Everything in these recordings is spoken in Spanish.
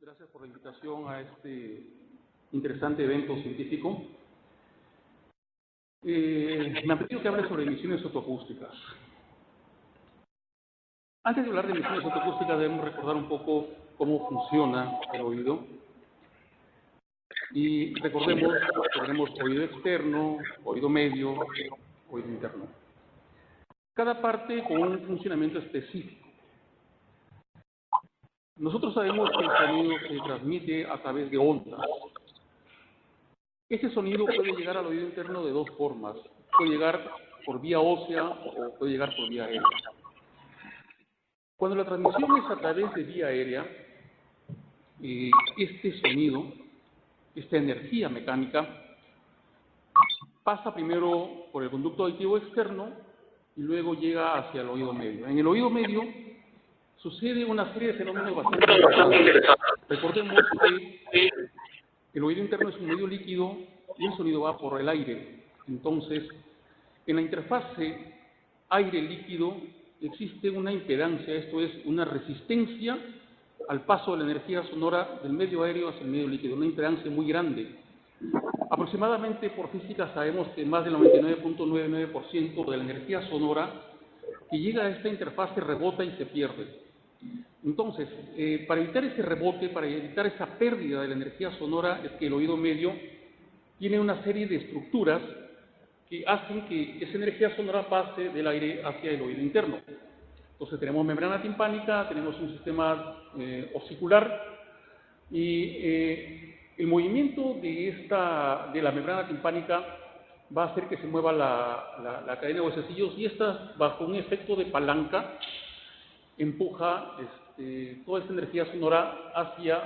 Gracias por la invitación a este interesante evento científico. Me han pedido que hable sobre emisiones fotoacústicas. Antes de hablar de emisiones fotoacústicas debemos recordar un poco cómo funciona el oído. Y recordemos que tenemos oído externo, oído medio, oído interno. Cada parte con un funcionamiento específico. Nosotros sabemos que el sonido se transmite a través de ondas. Ese sonido puede llegar al oído interno de dos formas. Puede llegar por vía ósea o puede llegar por vía aérea. Cuando la transmisión es a través de vía aérea, este sonido, esta energía mecánica, pasa primero por el conducto auditivo externo y luego llega hacia el oído medio. En el oído medio sucede una serie de fenómenos bastante interesantes. Recordemos que el oído interno es un medio líquido y el sonido va por el aire. Entonces, en la interfase aire-líquido existe una impedancia, esto es, una resistencia al paso de la energía sonora del medio aéreo hacia el medio líquido, una impedancia muy grande. Aproximadamente por física sabemos que más del 99.99% de la energía sonora que llega a esta interfase rebota y se pierde. Entonces, para evitar ese rebote, para evitar esa pérdida de la energía sonora, es que el oído medio tiene una serie de estructuras que hacen que esa energía sonora pase del aire hacia el oído interno. Entonces tenemos membrana timpánica, tenemos un sistema osicular y el movimiento de la membrana timpánica va a hacer que se mueva la cadena de huesecillos y esta, bajo un efecto de palanca, empuja toda esta energía sonora hacia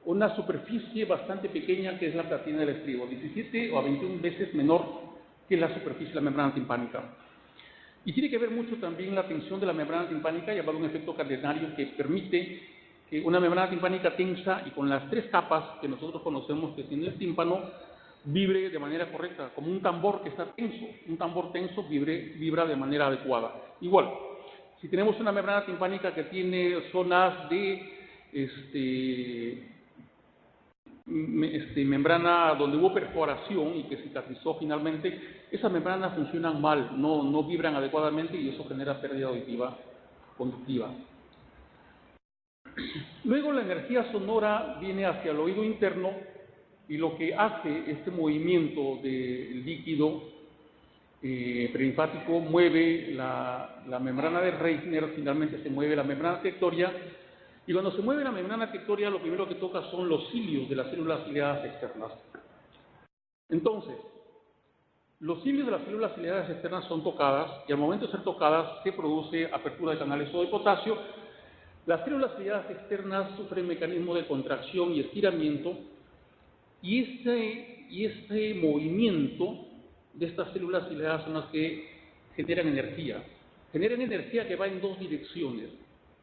una superficie bastante pequeña que es la platina del estribo, 17 o a 21 veces menor que la superficie de la membrana timpánica. Y tiene que ver mucho también la tensión de la membrana timpánica, llamado un efecto cadenario, que permite que una membrana timpánica tensa y con las tres capas que nosotros conocemos que tiene el tímpano, vibre de manera correcta, como un tambor que está tenso. Un tambor tenso vibra de manera adecuada. Igual, si tenemos una membrana timpánica que tiene zonas de membrana donde hubo perforación y que cicatrizó finalmente, esas membranas funcionan mal, no vibran adecuadamente y eso genera pérdida auditiva conductiva. Luego la energía sonora viene hacia el oído interno y lo que hace este movimiento de líquido prelinfático mueve la membrana de Reissner, finalmente se mueve la membrana tectoria. Y cuando se mueve la membrana tectoria, lo primero que toca son los cilios de las células ciliadas externas. Entonces, los cilios de las células ciliadas externas son tocadas y al momento de ser tocadas se produce apertura de canales sodio y potasio. Las células ciliadas externas sufren mecanismos de contracción y estiramiento y este movimiento de estas células ciliadas son las que generan energía. Generan energía que va en dos direcciones.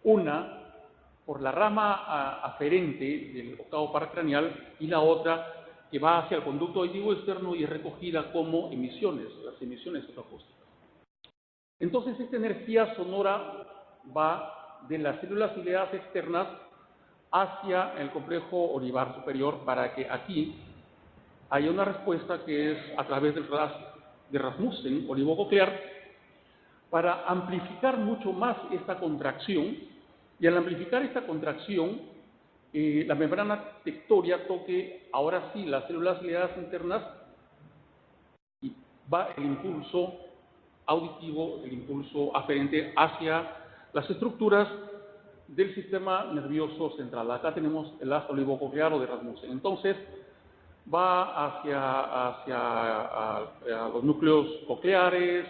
Una, por la rama aferente del octavo par craneal y la otra que va hacia el conducto auditivo externo y es recogida como emisiones, las emisiones fotoacústicas. Entonces, esta energía sonora va de las células ciliadas externas hacia el complejo olivar superior para que aquí haya una respuesta que es a través del de Rasmussen, olivococlear, para amplificar mucho más esta contracción. Y al amplificar esta contracción, la membrana tectoria toque ahora sí las células ciliadas internas y va el impulso auditivo, el impulso aferente hacia las estructuras del sistema nervioso central. Acá tenemos el haz olivococlear o de Rasmussen. Entonces, va hacia los núcleos cocleares,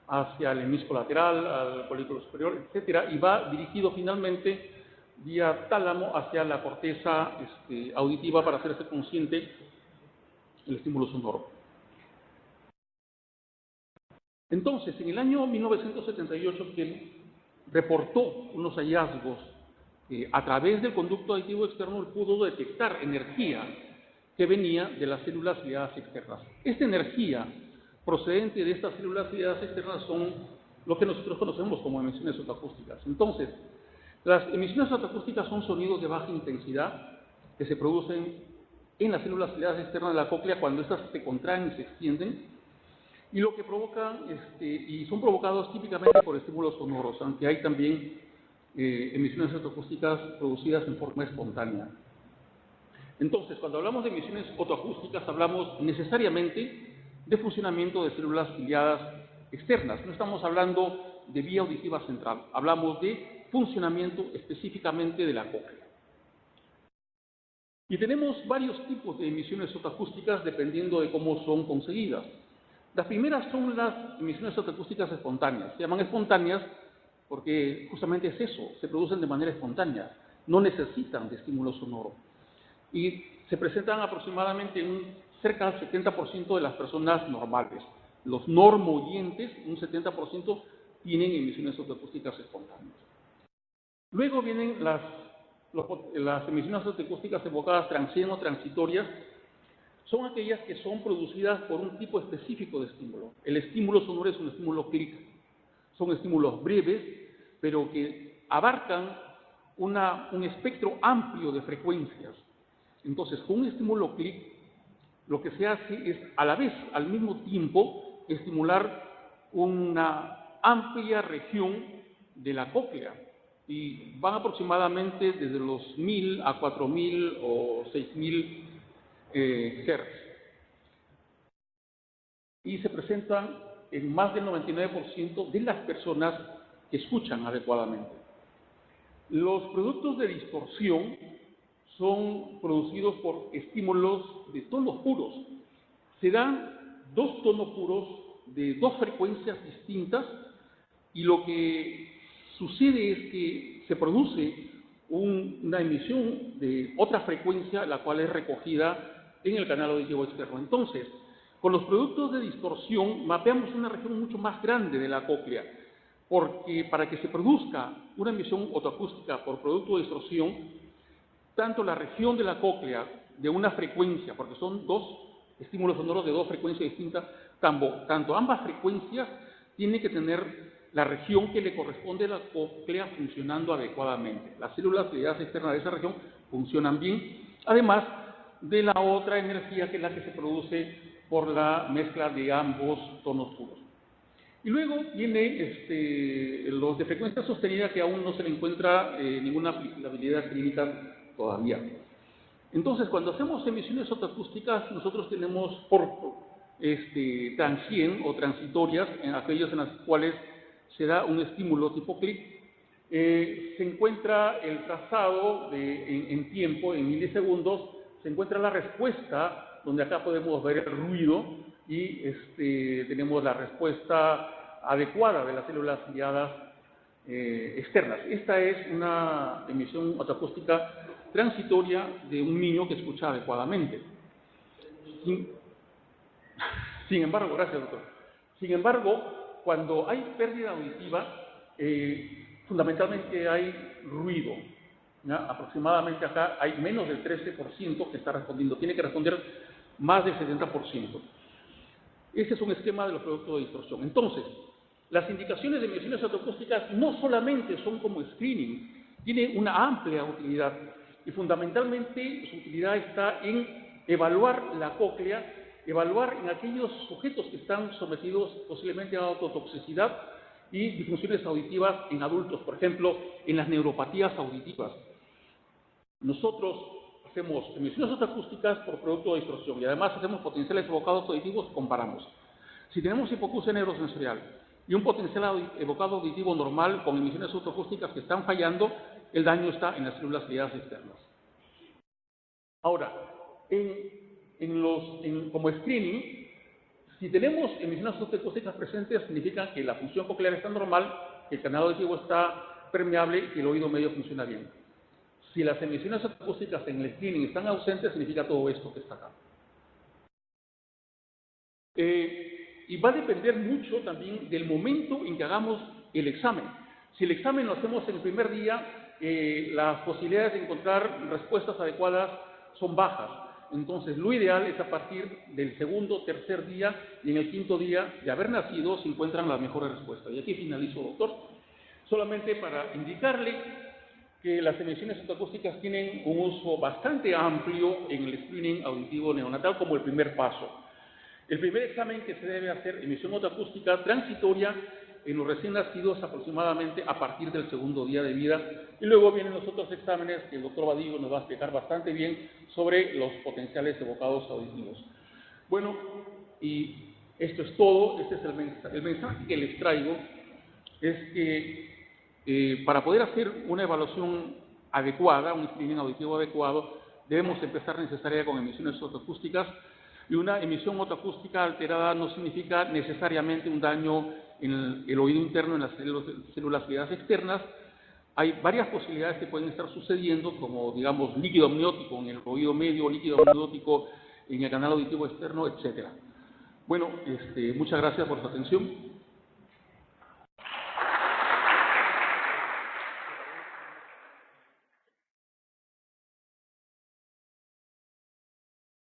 hacia el hemisco lateral, al folículo superior, etcétera, y va dirigido finalmente vía tálamo hacia la corteza auditiva para hacerse consciente del estímulo sonoro. Entonces, en el año 1978, Kell reportó unos hallazgos que a través del conducto auditivo externo él pudo detectar energía que venía de las células ciliadas externas. Esta energía procedente de estas células ciliadas externas son lo que nosotros conocemos como emisiones fotoacústicas. Entonces, Las emisiones fotoacústicas son sonidos de baja intensidad que se producen en las células ciliadas externas de la cóclea cuando éstas se contraen y se extienden, y lo que provocan, y son provocados típicamente por estímulos sonoros, aunque hay también emisiones fotoacústicas producidas en forma espontánea. Entonces, cuando hablamos de emisiones fotoacústicas, hablamos necesariamente de funcionamiento de células ciliadas externas. No estamos hablando de vía auditiva central, hablamos de funcionamiento específicamente de la cóclea. Y tenemos varios tipos de emisiones fotoacústicas dependiendo de cómo son conseguidas. Las primeras son las emisiones fotoacústicas espontáneas. Se llaman espontáneas porque justamente es eso, se producen de manera espontánea, no necesitan de estímulo sonoro. Y se presentan aproximadamente en cerca del 70% de las personas normales. Los normoyentes, un 70%, tienen emisiones fotoacústicas espontáneas. Luego vienen las emisiones fotoacústicas evocadas transient o transitorias. Son aquellas que son producidas por un tipo específico de estímulo. El estímulo sonoro es un estímulo clic. Son estímulos breves, pero que abarcan un espectro amplio de frecuencias. Entonces, con un estímulo clic, lo que se hace es, a la vez, al mismo tiempo, estimular una amplia región de la cóclea. Y van aproximadamente desde los 1000 a 4000 o 6000 Hz. Y se presentan en más del 99% de las personas que escuchan adecuadamente. Los productos de distorsión son producidos por estímulos de tonos puros. Se dan dos tonos puros de dos frecuencias distintas y lo que sucede es que se produce una emisión de otra frecuencia, la cual es recogida en el canal auditivo externo. Entonces, con los productos de distorsión mapeamos una región mucho más grande de la cóclea, porque para que se produzca una emisión fotoacústica por producto de distorsión, tanto la región de la cóclea de una frecuencia, porque son dos estímulos sonoros de dos frecuencias distintas, tanto ambas frecuencias tienen que tener la región que le corresponde a la cóclea funcionando adecuadamente. Las células ciliadas externas de esa región funcionan bien, además de la otra energía que es la que se produce por la mezcla de ambos tonos puros. Y luego viene los de frecuencia sostenida, que aún no se le encuentra ninguna aplicabilidad clínica todavía. Entonces, cuando hacemos emisiones fotoacústicas, nosotros tenemos por transient o transitorias, en aquellos en las cuales se da un estímulo tipo clic. Se encuentra el trazado en tiempo, en milisegundos, se encuentra la respuesta, donde acá podemos ver el ruido y tenemos la respuesta adecuada de las células ciliadas externas. Esta es una emisión fotoacústica transitoria de un niño que escucha adecuadamente. Sin embargo, gracias, doctor. Sin embargo, cuando hay pérdida auditiva, fundamentalmente hay ruido. ¿Ya? Aproximadamente acá hay menos del 13% que está respondiendo. Tiene que responder más del 70%. Ese es un esquema de los productos de distorsión. Entonces, las indicaciones de emisiones fotoacústicas no solamente son como screening, tienen una amplia utilidad y fundamentalmente su utilidad está en evaluar la cóclea, evaluar en aquellos sujetos que están sometidos posiblemente a autotoxicidad y disfunciones auditivas en adultos, por ejemplo, en las neuropatías auditivas. Nosotros hacemos emisiones fotoacústicas por producto de distorsión y además hacemos potenciales evocados auditivos, comparamos. Si tenemos hipoacusia neurosensorial y un potencial evocado auditivo normal con emisiones fotoacústicas que están fallando, el daño está en las células ciliadas externas. Ahora, como screening, si tenemos emisiones fotoacústicas presentes, significa que la función coclear está normal, que el canal auditivo está permeable y que el oído medio funciona bien. Si las emisiones fotoacústicas en el screening están ausentes, significa todo esto que está acá. Y va a depender mucho también del momento en que hagamos el examen. Si el examen lo hacemos en el primer día, las posibilidades de encontrar respuestas adecuadas son bajas. Entonces, lo ideal es a partir del segundo, tercer día y en el quinto día de haber nacido se encuentran las mejores respuestas. Y aquí finalizo, doctor. Solamente para indicarle que las emisiones otoacústicas tienen un uso bastante amplio en el screening auditivo neonatal como el primer paso. El primer examen que se debe hacer, emisión otoacústica transitoria en los recién nacidos aproximadamente a partir del segundo día de vida, y luego vienen los otros exámenes que el doctor Vadillo nos va a explicar bastante bien sobre los potenciales evocados auditivos. Bueno, y esto es todo. Este es el mensaje que les traigo, es que para poder hacer una evaluación adecuada, un screening auditivo adecuado, debemos empezar necesariamente con emisiones otoacústicas, y una emisión otoacústica alterada no significa necesariamente un daño en el oído interno, en las células guiadas externas. Hay varias posibilidades que pueden estar sucediendo, como digamos líquido amniótico en el oído medio, líquido amniótico en el canal auditivo externo, etc. Bueno, muchas gracias por su atención.